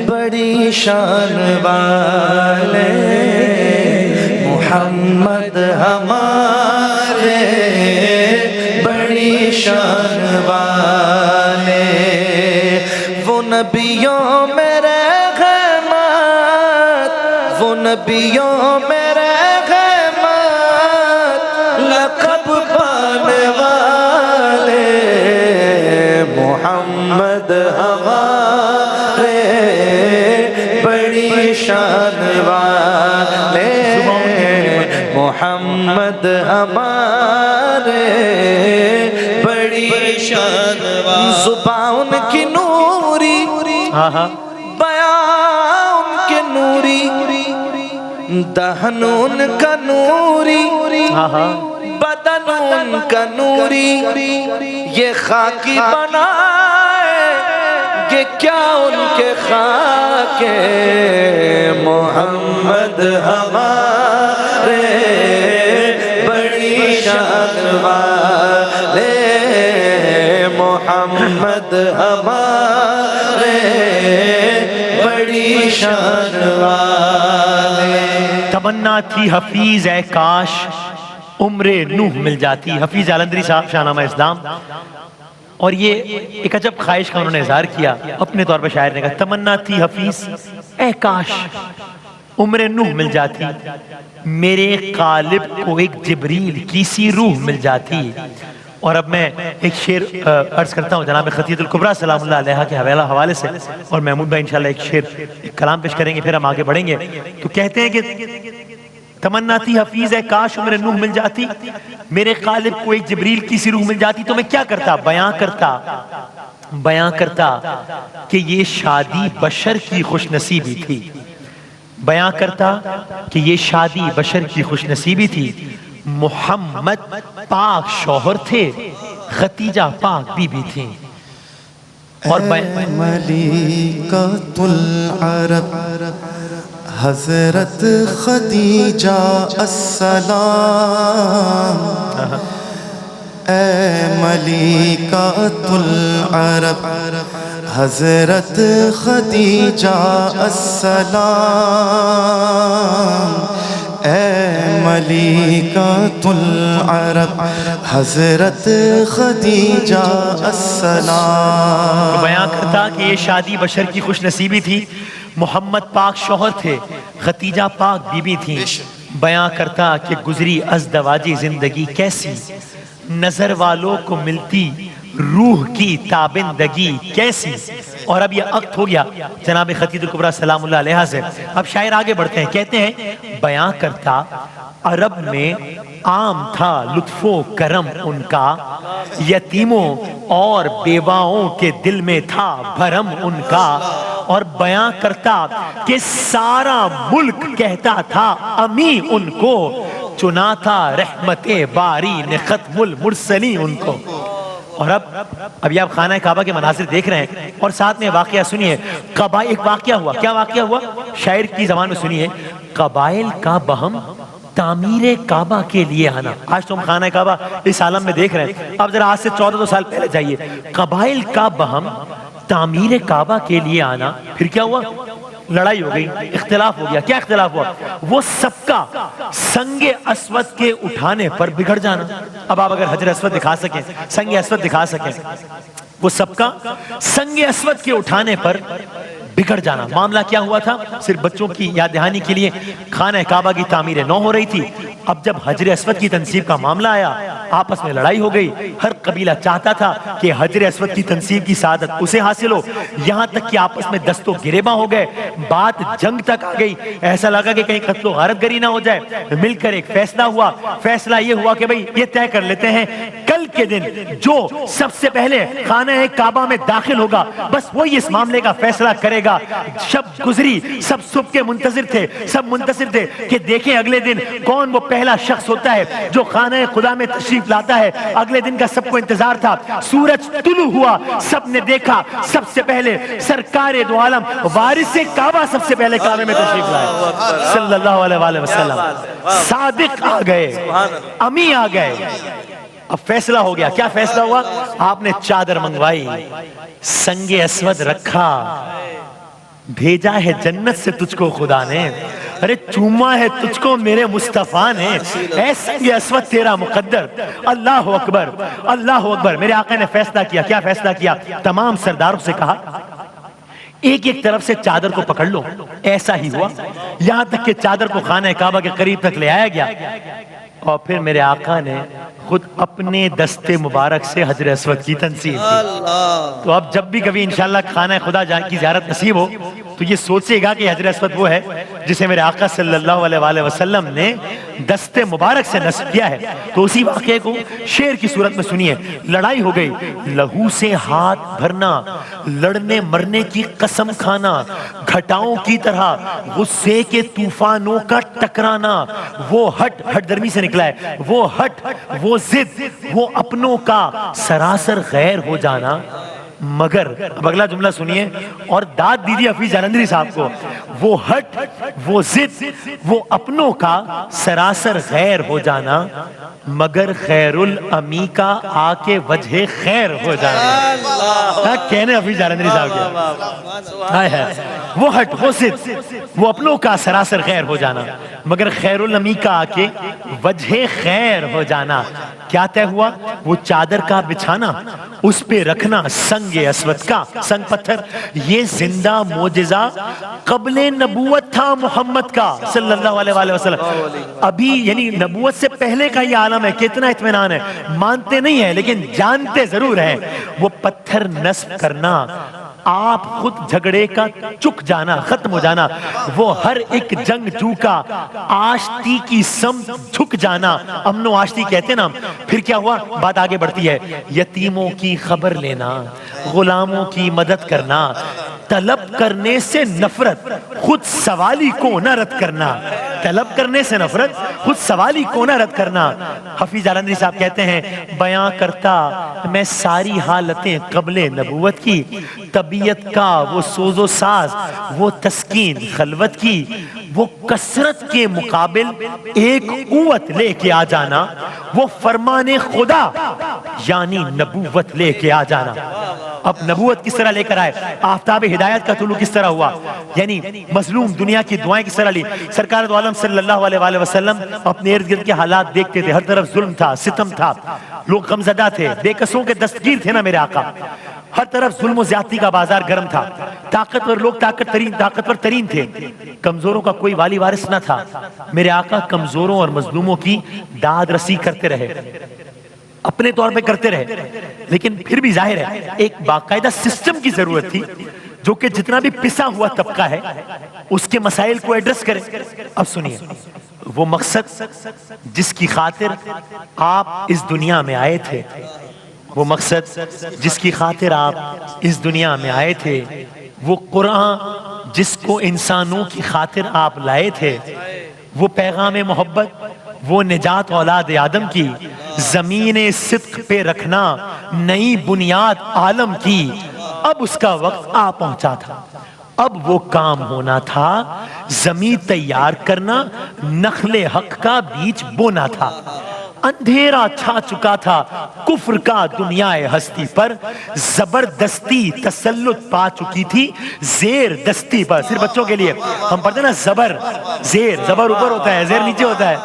بڑی شان والے محمد ہمارے بڑی شان والے، وہ نبیوں میں رحمت، وہ نبیوں میں رحمت، لقب پانے والے محمد ہمارے بڑی شان والے، محمد ہمارے بڑی شان والے، زبان کی نوری، بیان کے نوری، دہن ان کا نوری، بدن ان کا نوری، یہ خاکی بنائے یہ کیا ان کے خاک، محمد ہمارے بڑی شان والے، محمد ہمارے بڑی شان والے۔ تمنا تھی حفیظ اے کاش عمر نوح مل جاتی، حفیظ جالندھری صاحب شاہ نامہ اسلام، اور یہ ایک عجب خواہش کا انہوں نے اظہار کیا اپنے طور پر، شاعر نے کہا تمنا تھی حفیظ اے کاش عمر نوح مل جاتی، میرے قالب کو ایک جبریل کی سی روح مل جاتی۔ اور اب میں ایک شعر عرض کرتا ہوں جناب خطیۃ الکبریٰ سلام اللہ علیہ کے حوالے سے، اور محمود بھائی انشاءاللہ ایک شعر ایک کلام پیش کریں گے، پھر ہم آگے بڑھیں گے۔ تو کہتے ہیں کہ تمنا تھی حفیظ ہے کاش عمر نوح مل جاتی، میرے قالب کو ایک جبریل کی سی روح مل جاتی، تو میں کیا کرتا، بیان کرتا کہ یہ شادی بشر کی خوش نصیبی تھی، بیان کرتا کہ یہ شادی بشر کی خوش نصیبی تھی، محمد پاک شوہر تھے، خدیجہ پاک بی بی تھی، اور ملکۃ العرب حضرت خدیجہ السلام، اے ملکۃ العرب حضرت خدیجہ السلام، اے ملکۃ العرب حضرت خدیجہ السلام۔ بیان کرتا کہ یہ شادی بشر کی خوش نصیبی تھی، محمد پاک شوہر تھے، خدیجہ پاک بی بی تھیں، بیان کرتا کہ گزری ازدواجی زندگی کیسی، نظر والوں کو ملتی روح کی تابندگی کیسی۔ اور اب یہ عقد ہو گیا جناب خطیۃ الکبریٰ سلام اللہ علیہ سے، اب شاعر آگے بڑھتے ہیں، کہتے ہیں بیان کرتا عرب میں عام تھا لطف و کرم ان کا، یتیموں اور بیواؤں کے دل میں تھا بھرم ان کا، اور بیان کرتا کہ سارا ملک کہتا تھا امی ان کو، چنا تھا رحمت باری نے ختم المرسلین ان کو۔ اور اب یہ آپ خانہ کعبہ کے مناظر دیکھ رہے ہیں، اور ساتھ میں واقعہ سنیے، ایک واقعہ ہوا، کیا واقعہ ہوا شاعر کی زبان میں سنیے، قبائل کا بہم تعمیر کعبہ کے لیے آنا۔ آج تو ہم خانہ کعبہ اس عالم میں دیکھ رہے ہیں، اب ذرا آج سے 14 سال پہلے جائیے، قبائل کا بہم تعمیر کعبہ کے لیے آنا، پھر کیا ہوا، لڑائی ہو گئی، اختلاف ہو گیا، کیا اختلاف ہوا، وہ سب کا سنگ اسود کے اٹھانے پر بگڑ جانا۔ اب آپ اگر حجر اسود دکھا سکیں، سنگ اسود دکھا سکیں، وہ سب کا سنگ اسود کے اٹھانے پر بگڑ جانا۔ معاملہ کیا ہوا تھا، صرف بچوں کی یاد دہانی کے لیے خانہ کعبہ کی تعمیر نو ہو رہی تھی، اب جب حجر اسود کی تنصیب کا معاملہ آیا، آپس میں لڑائی ہو گئی، ہر قبیلہ چاہتا تھا کہ حجر اسود کی تنصیب کی سعادت اسے حاصل ہو، یہاں تک کہ آپس میں دست و گریباں ہو گئے، بات جنگ تک آ گئی، ایسا لگا کہ کہیں قتل و غارت گری نہ ہو جائے۔ مل کر ایک فیصلہ ہوا، فیصلہ یہ ہوا کہ بھئی یہ طے کر لیتے ہیں کل کے دن جو سب سے پہلے خانہ کعبہ میں داخل ہوگا بس وہی اس معاملے کا فیصلہ کرے گا۔ شب گزری، سب صبح کے منتظر تھے، سب منتظر تھے کہ دیکھیں اگلے دن کون وہ پہلا شخص ہوتا ہے جو خانہ خدا میں تشریف لاتا ہے۔ اگلے دن کا سب کو انتظار تھا، سورج طلوع ہوا، سب نے دیکھا سب سے پہلے سرکار دو عالم وارث کعبہ سب سے پہلے کعبے میں تشریف لائے صلی اللہ علیہ وآلہ وسلم۔ صادق آ گئے، امی آ گئے، اب فیصلہ ہو گیا. کیا فیصلہ ہوا؟ آپ نے چادر منگوائی, سنگ اسود رکھا, بھیجا ہے جنت سے تجھ کو خدا نے, ارے چوما ہے تجھ کو میرے مصطفیٰ نے, اے سنگ اسود تیرا مقدر. اللہ اکبر, اللہ اکبر. میرے آقا نے فیصلہ کیا. کیا فیصلہ کیا؟ تمام سرداروں سے کہا ایک ایک طرف سے چادر کو پکڑ لو. ایسا ہی ہوا, یہاں تک کہ چادر کو خانہ کعبہ کے قریب تک لے آیا گیا. اور پھر میرے آقا نے خود اپنے دستے مبارک سے حجر اسود کی تنصیب کی. تو اب جب بھی کبھی انشاءاللہ خانہ خدا کی زیارت نصیب ہو تو یہ سوچے گا کہ حجر اسود وہ ہے جسے میرے آقا صلی اللہ علیہ وآلہ وسلم نے دستے مبارک سے نصب کیا ہے. تو اسی واقعے کو شعر کی صورت میں سنیے. لڑائی ہو گئی, لہو سے ہاتھ بھرنا, لڑنے مرنے کی قسم کھانا, گھٹاؤں کی طرح غصے کے طوفانوں کا ٹکرانا, وہ ہٹ, ہٹ درمی سے نکلا ہے, وہ ہٹ, وہ ضد, وہ اپنوں کا سراسر غیر ہو جانا, مگر اب اگلا جملہ سنیے اور داد دیجیے حفیظ جالندھری صاحب کو. وہ ہٹ, وہ ضد, وہ اپنوں کا سراسر غیر ہو جانا, مگر خیر الامی کا آ کے وجہ خیر ہو جانا. کہنے حفیظ جالندھری صاحب کے وہ ہٹ, وہ ضد, وہ اپنوں کا سراسر غیر ہو جانا, مگر خیر الامی کا آ کے وجہ خیر ہو جانا. کیا طے ہوا؟ وہ چادر کا بچھانا, اس پہ رکھنا سنگ اسود کا, سنگ پتھر. یہ زندہ معجزہ قبل نبوت تھا محمد کا صلی اللہ علیہ وآلہ وسلم. ابھی یعنی نبوت سے پہلے کا یہ عالم ہے. کتنا اطمینان ہے, مانتے نہیں ہیں لیکن جانتے ضرور ہیں. وہ پتھر نصب کرنا, آپ خود جھگڑے کا چک جانا, ختم ہو جانا, وہ ہر ایک جنگ جو کا آشتی کی سمت جھک جانا. امن و آشتی کہتے نا. پھر کیا ہوا؟ بات آگے بڑھتی ہے. یتیموں کی خبر لینا, غلاموں کی مدد کرنا, طلب کرنے سے نفرت, خود سوالی کو نہ رد کرنا. طلب کرنے سے نفرت, خود سوالی کو نہ رد کرنا. حفیظ جالندھری صاحب کہتے ہیں بیاں کرتا میں ساری حالتیں قبل نبوت کی, طبیعت کا وہ سوز و ساز, وہ تسکین خلوت کی, وہ کثرت کے مقابل ایک قوت لے کے آ جانا, وہ فرمان خدا یعنی نبوت لے کے آ جانا. اب نبوت کس طرح لے کر آئے, آفتاب ہدایت کا طلوع کس طرح ہوا, یعنی مظلوم دنیا کی دعائیں کس طرح لی. سرکار دو عالم صلی اللہ علیہ وآلہ وسلم اپنے ارد گرد کے حالات دیکھتے تھے. ہر طرف ظلم تھا, ستم تھا, لوگ غمزدہ تھے, بے قصوں کے دستگیر تھے نا میرے آقا. ہر طرف ظلم و زیادتی کا بازار گرم تھا. طاقتور لوگ طاقتور ترین تھے, کمزوروں کا کوئی والی وارث نہ تھا. میرے آقا کمزوروں اور مظلوموں کی داد رسی کرتے رہے, اپنے طور پہ کرتے رہے, لیکن پھر بھی ظاہر ہے ایک باقاعدہ سسٹم کی ضرورت تھی جو کہ جتنا بھی پسا ہوا طبقہ ہے اس کے مسائل کو ایڈریس کرے. اب سنیے, وہ مقصد جس کی خاطر آپ اس دنیا میں آئے تھے, وہ مقصد جس کی خاطر آپ اس دنیا میں آئے تھے, وہ قرآن جس کو انسانوں کی خاطر آپ لائے تھے, وہ پیغام محبت, وہ نجات اولاد آدم کی, زمین صدق پہ رکھنا نئی بنیاد عالم کی. اب اس کا وقت آ پہنچا تھا, اب وہ کام ہونا تھا, زمین تیار کرنا, نخل حق کا بیج بونا تھا. اندھیرا چھا چکا تھا کفر کا دنیا ہستی پر, زبردستی تسلط پا چکی تھی زیر دستی پر. صرف بچوں کے لیے ہم پڑھتے ہیں نا زبر, زیر, زبر اوپر ہوتا ہے, زیر نیچے ہوتا ہے,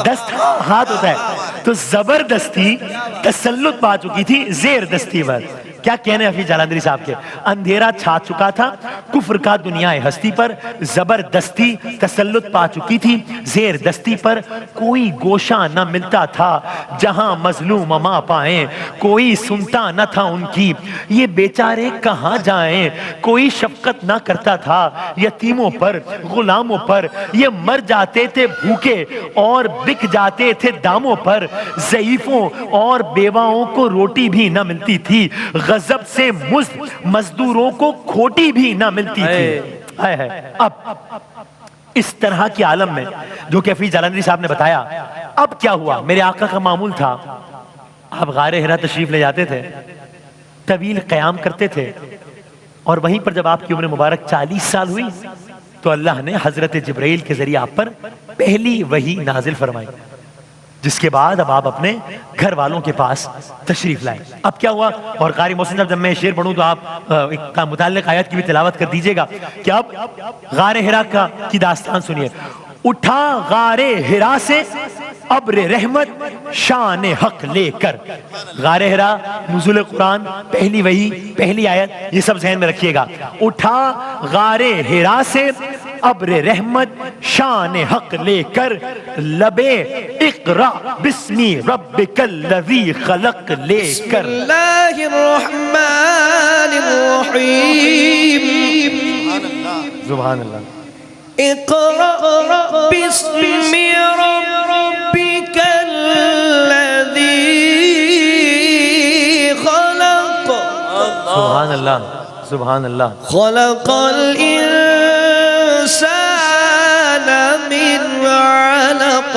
دست ہاتھ ہوتا ہے. تو زبردستی تسلط پا چکی تھی زیر دستی پر. کیا کہنے حفیظ جالندھری صاحب کے, اندھیرا چھا چکا تھا کفر کا دنیا ہستی پر, زبردستی تسلط پا چکی تھی زیر دستی پر. کوئی گوشہ نہ ملتا تھا جہاں مظلوم ماں پائیں, کوئی سنتا نہ تھا ان کی یہ بیچارے کہاں جائیں. کوئی شفقت نہ کرتا تھا یتیموں پر, غلاموں پر, یہ مر جاتے تھے بھوکے اور بک جاتے تھے داموں پر. ضعیفوں اور بیواؤں کو روٹی بھی نہ ملتی تھی, غضب سے مزدوروں کو کھوٹی بھی نہ ملتی تھی. اب اس طرح کی عالم میں جو کہ حفیظ جالندھری صاحب نے بتایا, اب کیا ہوا؟ میرے آقا کا معمول تھا, آپ غار حرا تشریف لے جاتے تھے, طویل قیام کرتے تھے, اور وہیں پر جب آپ کی عمر مبارک 40 سال ہوئی تو اللہ نے حضرت جبرائیل کے ذریعے آپ پر پہلی وحی نازل فرمائی. جس کے بعد اب آپ اپنے گھر والوں کے پاس تشریف لائیں. اب کیا ہوا؟ اور قاری محسن صاحب جب میں شعر پڑھوں تو آپ ایک متعلق آیت کی بھی تلاوت کر دیجئے گا کہ اب غار حرا کی داستان سنیے. اٹھا غار حرا سے ابر رحمت شان حق لے کر. غار حرا نزول قرآن، پہلی وحی، پہلی آیت، یہ سب ذہن میں رکھیے گا. اٹھا غار حرا سے ابر رحمت شان حق لے کر، لبے اقرا بسمی ربک الذی خلق لے کر. اللہ الرحمن الرحیم. سبحان اللہ. اقرأ باسم ربك الذي خلق. سبحان اللہ. سبحان اللہ. خلق الإنسان من علق.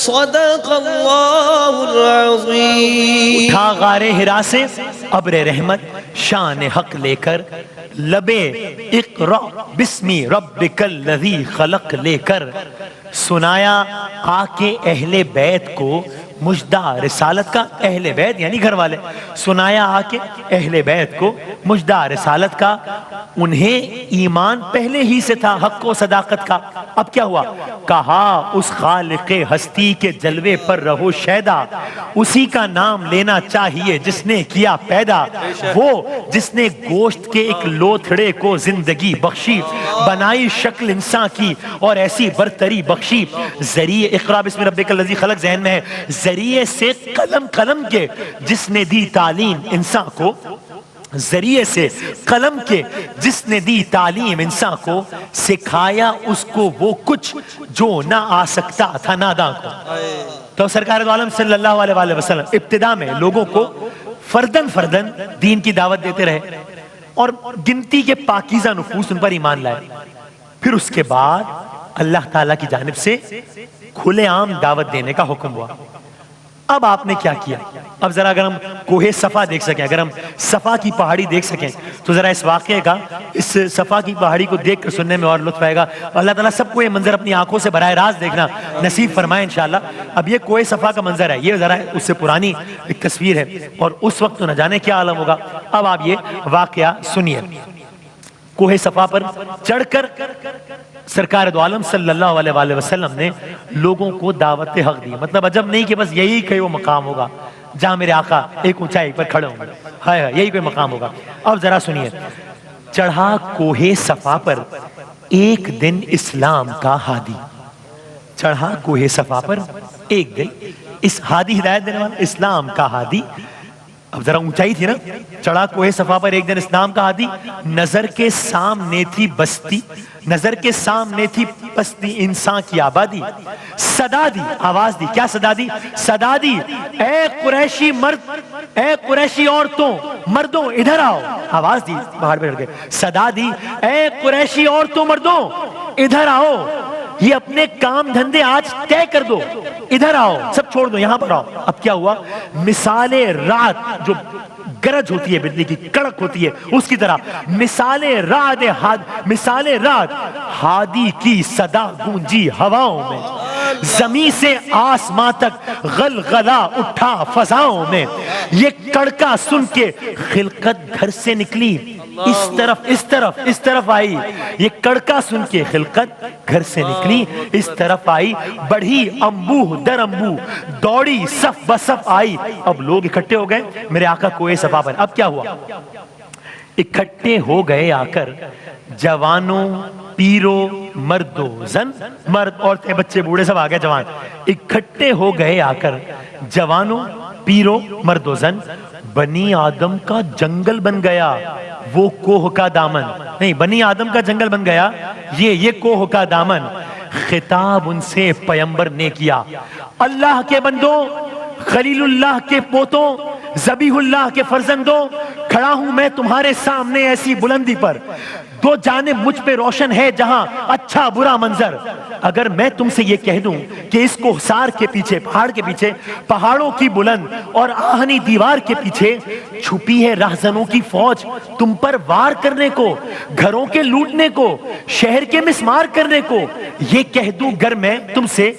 صدق اللہ العظیم. اٹھا غار حرا سے ابر رحمت شان حق لے کر، لبے اقرا بسمی ربک الذی خلق لے کر، سنایا آ کے اہل بیت کو مجدہ رسالت کا. اہل بیت یعنی گھر والے. سنایا آ کے اہل بیت کو مجدہ رسالت کا. انہیں ایمان پہلے ہی سے تھا حق و صداقت کا. اب کیا ہوا؟ کہا اس خالق ہستی کے جلوے پر رہو شیدا، اسی کا نام لینا چاہیے جس نے کیا پیدا. وہ جس نے گوشت کے ایک لوتھڑے کو زندگی بخشی، بنائی شکل انسان کی اور ایسی برتری بخشی. ذریعے اقرا بسم ربک الذی خلق ذہن میں ہے. ذریعے سے قلم کے جس نے دی تعلیم انسان کو، ذریعے سے قلم کے جس نے دی تعلیم انسان کو، سکھایا اس کو وہ کچھ جو نہ آ سکتا تھا ناداں کو. تو سرکار دو عالم صلی اللہ علیہ وسلم ابتدا میں لوگوں کو فردن فردن دین کی دعوت دیتے رہے اور گنتی کے پاکیزہ نفوس ان پر ایمان لائے. پھر اس کے بعد اللہ تعالیٰ کی جانب سے کھلے عام دعوت دینے کا حکم ہوا. اب آپ نے کیا کیا؟ اب ذرا اگر ہم کوہ صفا دیکھ سکیں، اگر ہم صفا کی پہاڑی دیکھ سکیں تو ذرا اس واقعے کا، اس صفا کی پہاڑی کو دیکھ کر سننے میں اور لطف آئے گا. اللہ تعالیٰ سب کو یہ منظر اپنی آنکھوں سے براہ راست دیکھنا نصیب فرمائے انشاءاللہ. اب یہ کوہ صفا کا منظر ہے، یہ ذرا اس سے پرانی ایک تصویر ہے اور اس وقت تو نہ جانے کیا عالم ہوگا. اب آپ یہ واقعہ سنیے. کوہ صفا پر چڑھ کر سرکار دو عالم صلی اللہ علیہ وسلم نے لوگوں کو دعوت حق دی. مطلب عجب نہیں کہ بس یہی کوئی وہ مقام ہوگا جہاں میرے آقا ایک اونچائی پر کھڑے ہوں گے، ہائے یہی کوئی مقام ہوگا. اب ذرا سنیے. چڑھا کوہ صفا پر ایک دن اسلام کا ہادی. چڑھا کوہ صفا پر ایک دن اس ہادی، ہدایت دینے والا، اسلام کا ہادی. اب ذرا اونچائی تھی نا. چڑھا کوہ صفا پر ایک دن اسلام کا ہادی. نظر کے سامنے تھی بستی، نظر کے سامنے تھی بستی انسان کی آبادی. صدا دی، آواز دی. کیا صدا دی؟ صدا دی اے قریشی مرد، اے قریشی عورتوں مردوں ادھر آؤ. آواز دی، پہاڑ پہ چڑھ کے صدا دی اے قریشی عورتوں مردوں ادھر آؤ. یہ اپنے کام دھندے آج طے کر دو، ادھر آؤ، سب چھوڑ دو، یہاں پر آؤ. اب کیا ہوا؟ مثال رات جو گرج ہوتی ہے، بجلی کی کڑک ہوتی ہے، اس کی طرح مثال رات ہادی کی صدا گونجی ہواؤں میں. زمین سے آسمان تک غلغلہ اٹھا فضاؤں میں. یہ کڑکا سن کے خلقت گھر سے نکلی، اس طرف آئی. یہ کڑکا سن کے خلقت گھر سے نکلی، اس طرف آئی. بڑھی انبوہ در انبوہ، دوڑی صف بصف آئی. اب لوگ اکٹھے ہو گئے میرے آقا کوہ صفا پر. اب کیا ہوا؟ اکٹھے ہو گئے آ کر جوانوں پیرو مردو زن، مرد عورتیں بچے بوڑھے سب آ گئے جوان. اکٹھے ہو گئے آ کر جوانوں پیرو مردو زن. بنی آدم کا جنگل بن گیا وہ کوہ کا دامن. نہیں، بنی آدم کا جنگل بن گیا یہ کوہ کا دامن. خطاب ان سے پیمبر نے کیا، اللہ کے بندوں، خلیل اللہ کے پوتوں، ذبیح اللہ کے فرزندوں، کھڑا ہوں میں تمہارے سامنے ایسی بلندی پر، دو جانب مجھ پہ روشن ہے جہاں اچھا برا منظر۔ اگر میں تم سے یہ کہہ دوں کہ اس کوہسار کے پیچھے، پہاڑ کے پیچھے، پہاڑوں کی بلند اور آہنی دیوار کے پیچھے چھپی ہے راہزنوں کی فوج، تم پر وار کرنے کو، گھروں کے لوٹنے کو، شہر کے مسمار کرنے کو، یہ کہہ دوں گر میں تم سے،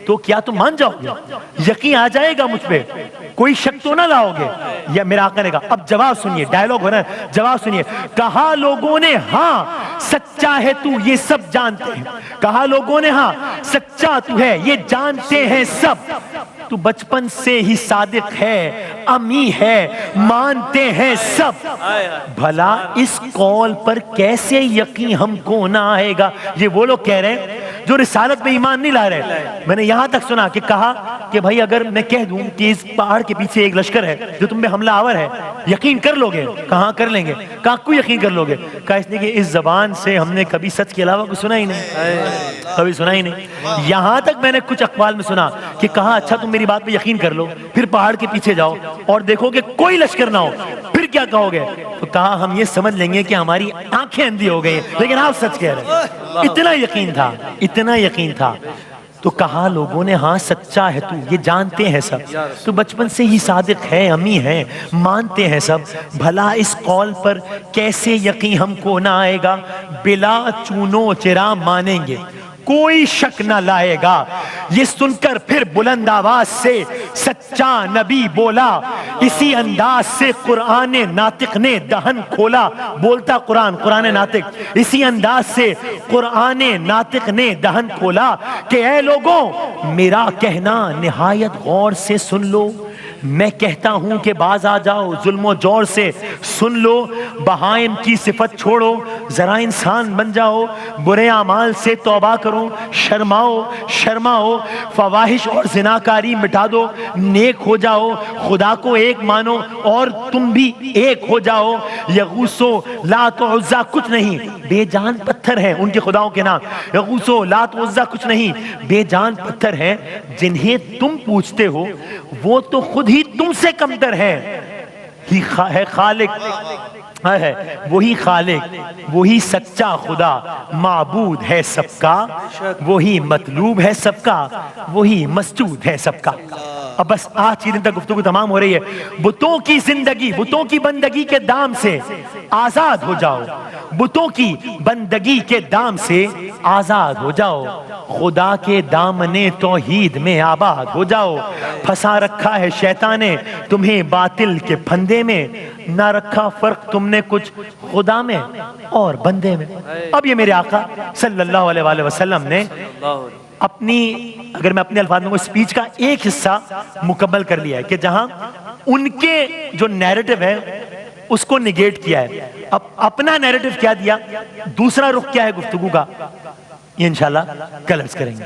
تو کیا تم مان جاؤ گے؟ یقین آ جائے گا مجھ پہ؟ کوئی شک تو نہ لاؤ گے؟ یا میرا آقا نے کہا، اب جواب سنیے، ڈائلوگ ہو رہا ہے، جواب سنیے۔ کہا لوگوں نے ہاں سچا ہے تو یہ سب جانتے ہیں، کہا لوگوں نے ہاں سچا تو ہے یہ جانتے ہیں سب، تو بچپن سے ہی صادق ہے، امی ہے، مانتے ہیں سب، بھلا اس قول پر کیسے یقین ہم کو نہ آئے گا؟ یہ وہ لوگ کہہ رہے ہیں جو رسالت میں ایمان نہیں لا رہے۔ میں نے یہاں تک سنا کہ کہا کہ بھائی اگر میں کہہ دوں کہ اس پہاڑ کے پیچھے ایک لشکر ہے جو تم پہ حملہ آور ہے، یقین کر لو گے؟ کہاں کر لیں گے؟ کہاں کو یقین کر لو گے؟ کہا اس نے کہ اس زبان سے ہم نے کبھی سچ کے علاوہ کچھ سنا ہی نہیں، کبھی سنا ہی نہیں۔ یہاں تک میں نے کچھ اقوال میں سنا کہ کہا اچھا تم میری بات پہ یقین کر لو، پھر پہاڑ کے پیچھے جاؤ اور دیکھو کہ کوئی لشکر نہ ہو، پھر کیا کہو گے؟ تو کہا ہم یہ سمجھ لیں گے کہ ہماری آنکھیں اندھی ہو گئی، لیکن آپ سچ کہہ رہے ہیں۔ اتنا یقین تھا، اتنا یقین تھا۔ تو کہا لوگوں نے ہاں سچا ہے تو یہ جانتے ہیں سب، تو بچپن سے ہی صادق ہے، امی ہے، مانتے ہیں سب، بھلا اس قول پر کیسے یقین ہم کو نہ آئے گا؟ بلا چونو چرا مانیں گے، کوئی شک نہ لائے گا۔ یہ سن کر پھر بلند آواز سے سچا نبی بولا، اسی انداز سے قرآن ناطق نے دہن کھولا، بولتا قرآن، قرآن ناطق، اسی انداز سے قرآن ناطق نے دہن کھولا کہ اے لوگوں میرا کہنا نہایت غور سے سن لو، میں کہتا ہوں کہ باز آ جاؤ ظلم و جور سے، سن لو بہائم کی صفت چھوڑو، ذرا انسان بن جاؤ، برے اعمال سے توبہ کرو، شرماؤ شرماؤ، فواحش اور زناکاری مٹا دو، نیک ہو جاؤ، خدا کو ایک مانو اور تم بھی ایک ہو جاؤ۔ یغوث و لات و عزا کچھ نہیں، بے جان پتھر ہیں ان کے خداؤں کے نام، یغوث و لات و عزا کچھ نہیں، بے جان پتھر ہیں، جنہیں تم پوچھتے ہو وہ تو خود ہی تم سے کمتر ہے، ہی ہے خالق ہے، وہی خالق، وہی سچا خدا، معبود ہے سب کا، وہی مطلوب ہے سب کا، وہی مسجود ہے سب کا۔ اب بس آج کی دن تک گفتگو تمام ہو رہی ہے۔ بتوں کی زندگی، بتوں کی بندگی کے دام سے آزاد ہو جاؤ، بتوں کی بندگی کے دام سے آزاد ہو جاؤ، خدا کے دامن توحید میں آباد ہو جاؤ۔ پھنسا رکھا ہے شیطان نے تمہیں باطل کے پھندے میں، نہ رکھا فرق تم نے کچھ خدا میں اور بندے میں۔ اب یہ میرے آقا صلی اللہ علیہ وآلہ وسلم نے اپنی، اگر میں اپنے الفاظ میں اسپیچ کا ایک حصہ مکمل کر لیا ہے کہ جہاں ان کے جو نیریٹو ہے اس کو نگیٹ کیا ہے، اب اپنا نیریٹو کیا دیا، دوسرا رخ کیا ہے گفتگو کا، یہ انشاءاللہ کل عرض کریں گے۔